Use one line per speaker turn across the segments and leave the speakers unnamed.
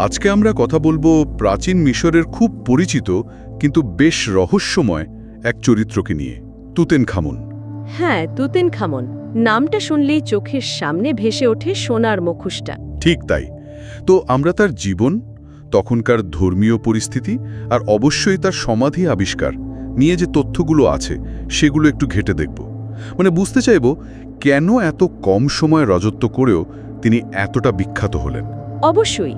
আজকে আমরা কথা বলবো প্রাচীন মিশরের খুব পরিচিত কিন্তু বেশ রহস্যময় এক চরিত্রকে নিয়ে, তুতেনখামুন।
হ্যাঁ, তুতেনখামন নামটা শুনলেই চোখের সামনে ভেসে ওঠে সোনার মুখোশটা।
ঠিক তাই। তো আমরা তার জীবন, তখনকার ধর্মীয় পরিস্থিতি আর অবশ্যই তার সমাধি আবিষ্কার নিয়ে যে তথ্যগুলো আছে সেগুলো একটু ঘেঁটে দেখব। মানে বুঝতে চাইব কেন এত কম সময় রাজত্ব করেও তিনি এতটা বিখ্যাত হলেন।
অবশ্যই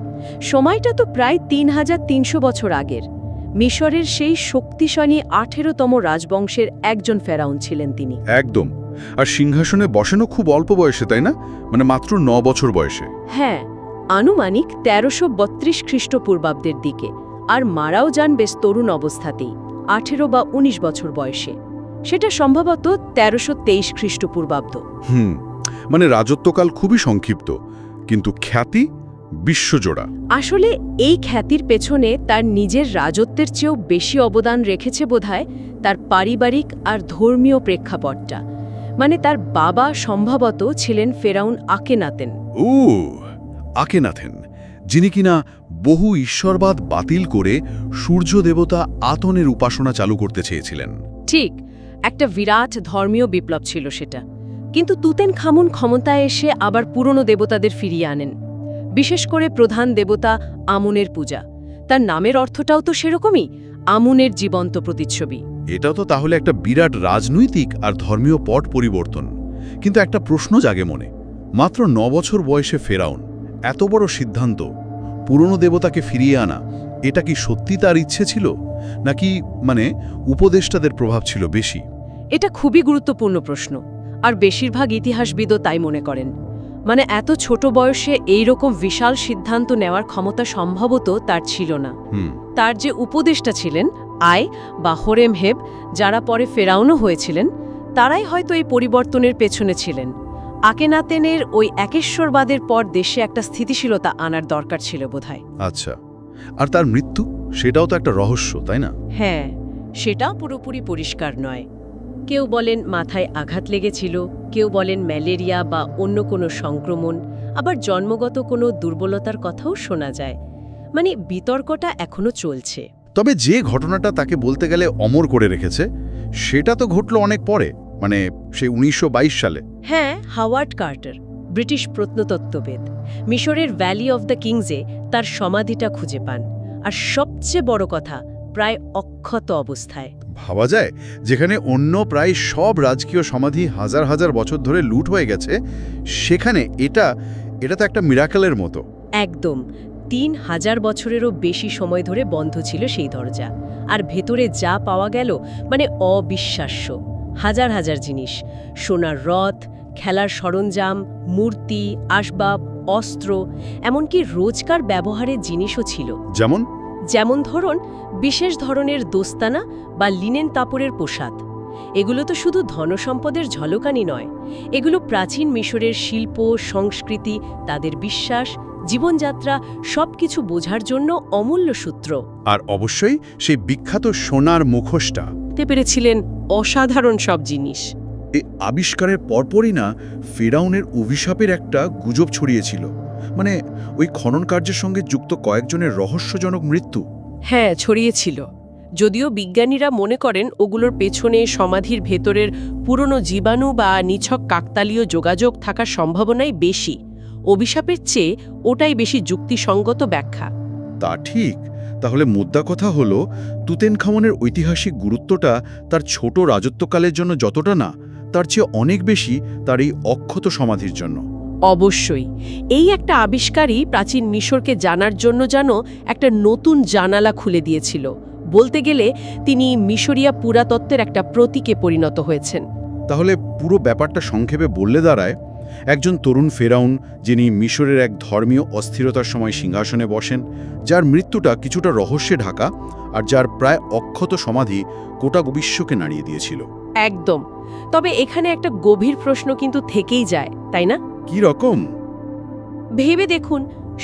সময়টা তো প্রায় ৩৩০০ বছর আগের। মিশরের সেই শক্তিশালী ১৮তম রাজবংশের একজন ফেরাউন ছিলেন তিনি।
একদম। আর সিংহাসনে বসেনও খুব অল্প বয়সে, তাই না? মানে মাত্র ৯ বছর বয়সে।
হ্যাঁ, আনুমানিক ১৩৩২ খ্রিস্টপূর্বাব্দের দিকে। আর মারাও যান বেশ তরুণ অবস্থাতেই, ১৮ বা ১৯ বছর বয়সে। সেটা সম্ভবত ১৩২৩ খ্রিস্টপূর্বাব্দ।
মানে রাজত্বকাল খুবই সংক্ষিপ্ত, কিন্তু খ্যাতি বিশ্বজোড়া।
আসলে এই খ্যাতির পেছনে তার নিজের রাজত্বের চেয়েও বেশি অবদান রেখেছে বোধহয় তার পারিবারিক আর ধর্মীয় প্রেক্ষাপটটা। মানে তার বাবা সম্ভবত ছিলেন ফেরাউন আকেনাতেন।
আকেনাথেন, যিনি কিনা বহু ঈশ্বরবাদ বাতিল করে সূর্য দেবতা আতনের উপাসনা চালু করতে চেয়েছিলেন।
ঠিক, একটা বিরাট ধর্মীয় বিপ্লব ছিল সেটা। কিন্তু তুতেনখামুন ক্ষমতায় এসে আবার পুরনো দেবতাদের ফিরিয়ে আনেন, বিশেষ করে প্রধান দেবতা আমুনের পূজা। তার নামের অর্থটাও তো সেরকমই, আমুনের জীবন্ত প্রতিচ্ছবি।
এটাও তো তাহলে একটা বিরাট রাজনৈতিক আর ধর্মীয় পট পরিবর্তন। কিন্তু একটা প্রশ্ন জাগে মনে, মাত্র ৯ বছর বয়সে ফেরাউন, এত বড় সিদ্ধান্ত, পুরনো দেবতাকে ফিরিয়ে আনা, এটা কি সত্যি তার ইচ্ছে ছিল, নাকি উপদেষ্টাদের প্রভাব ছিল বেশি?
এটা খুবই গুরুত্বপূর্ণ প্রশ্ন, আর বেশিরভাগ ইতিহাসবিদও তাই মনে করেন। মানে এত ছোট বয়সে এইরকম বিশাল সিদ্ধান্ত নেওয়ার ক্ষমতা সম্ভবত তার ছিল না। তার যে উপদেষ্টা ছিলেন আই বা হোরেমহেব, যারা পরে ফেরাউনও হয়েছিলেন, তারাই হয়তো এই পরিবর্তনের পেছনে ছিলেন। আকেনাতেনের ওই একেশ্বরবাদের পর দেশে একটা স্থিতিশীলতা আনার দরকার ছিল বোধহয়।
আচ্ছা, আর তার মৃত্যু, সেটাও তো একটা রহস্য, তাই না?
হ্যাঁ, সেটা পুরোপুরি পরিষ্কার নয়। কেউ বলেন মাথায় আঘাত লেগেছিল, কেউ বলেন ম্যালেরিয়া বা অন্য কোনো সংক্রমণ, আবার জন্মগত কোনো দুর্বলতার কথাও শোনা যায়। মানে বিতর্কটা এখনো চলছে।
তবে যে ঘটনাটা তাকে বলতে গেলে অমর করে রেখেছে, সেটা তো ঘটল অনেক পরে, সেই ১৯২২ সালে।
হ্যাঁ, হাওয়ার্ড কার্টার, ব্রিটিশ প্রত্নতত্ত্ববিদ, মিশরের ভ্যালি অফ দ্য কিংসে তার সমাধিটা খুঁজে পান। আর সবচেয়ে বড় কথা, প্রায় অক্ষত অবস্থায়।
ভাবা যায়, যেখানে অন্য প্রায় সব রাজকীয় সমাধি হাজার হাজার বছর ধরে লুট হয়ে গেছে, সেখানে এটা তো একটা মিরাকেলের মতো।
একদম, ৩,০০০ বছরেরও বেশি সময় ধরে বন্ধ ছিল সেই দরজা। আর ভেতরে যা পাওয়া গেল, অবিশ্বাস্য। হাজার হাজার জিনিস, সোনার রথ, খেলার সরঞ্জাম, মূর্তি, আসবাব, অস্ত্র, এমনকি রোজকার ব্যবহারের জিনিসও ছিল। যেমন ধরুন, বিশেষ ধরনের দোস্তানা বা লিনেন কাপড়ের পোশাক। এগুলো তো শুধু ধনসম্পদের ঝলকানি নয়, এগুলো প্রাচীন মিশরের শিল্প, সংস্কৃতি, তাদের বিশ্বাস, জীবনযাত্রা সবকিছু বোঝার জন্য অমূল্য সূত্র।
আর অবশ্যই সেই বিখ্যাত সোনার মুখোশটা
পেরেছিলেন অসাধারণ সব জিনিস।
এই আবিষ্কারের পরপরই না ফেরাউনের অভিশাপের একটা গুজব ছড়িয়েছিল। ওই খনন কার্যের সঙ্গে যুক্ত কয়েকজনের রহস্যজনক মৃত্যু।
হ্যাঁ, ছড়িয়েছিল। যদিও বিজ্ঞানীরা মনে করেন ওগুলোর পেছনে সমাধির ভেতরের পুরনো জীবাণু বা নিছক কাকতালীয় যোগাযোগ থাকার সম্ভাবনাই বেশি। অভিশাপের চেয়ে ওটাই বেশি যুক্তিসঙ্গত ব্যাখ্যা।
তা ঠিক। তাহলে মুদ্রা কথা হলো, তুতেনখামনের ঐতিহাসিক গুরুত্বটা তার ছোট রাজত্বকালের জন্য যতটা না, তার চেয়ে অনেক বেশি তার এই অক্ষত সমাধির জন্য।
অবশ্যই এই একটা আবিষ্কারই প্রাচীন মিশরকে জানার জন্য যেন একটা নতুন জানালা খুলে দিয়েছিল। বলতে গেলে তিনি মিশরীয় পুরাতত্ত্বের একটা প্রতীকে পরিণত হয়েছেন।
তাহলে পুরো ব্যাপারটা সংক্ষেপে বললে দাঁড়ায়, একজন তরুণ ফেরাউন, যিনি মিশরের এক ধর্মীয় অস্থিরতার সময় সিংহাসনে বসেন, যার মৃত্যুটা কিছুটা রহস্যে ঢাকা, আর যার প্রায় অক্ষত সমাধি গোটা বিশ্বকে নাড়িয়ে দিয়েছিল।
একদম। তবে এখানে একটা গভীর প্রশ্ন কিন্তু থেকেই যায়, তাই না?
কি রকম?
ভেবে দেখুন,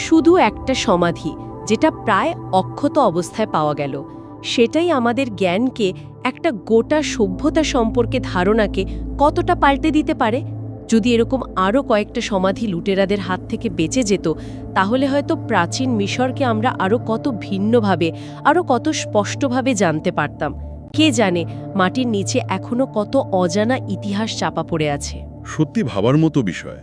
শুধু একটা সমাধি যেটা প্রায় অক্ষত অবস্থায় পাওয়া গেল, সেটাই আমাদের জ্ঞানকে, একটা গোটা সভ্যতা সম্পর্কে ধারণাকে কতটা পাল্টে দিতে পারে। যদি এরকম আরও কয়েকটা সমাধি লুটেরাদের হাত থেকে বেঁচে যেত তাহলে হয়তো প্রাচীন মিশরকে আমরা আরও কত ভিন্নভাবে আরও কত স্পষ্টভাবে জানতে পারতাম। কে জানে মাটির নিচে এখনো কত অজানা ইতিহাস চাপা পড়ে আছে।
সত্যি ভাবার মতো বিষয়।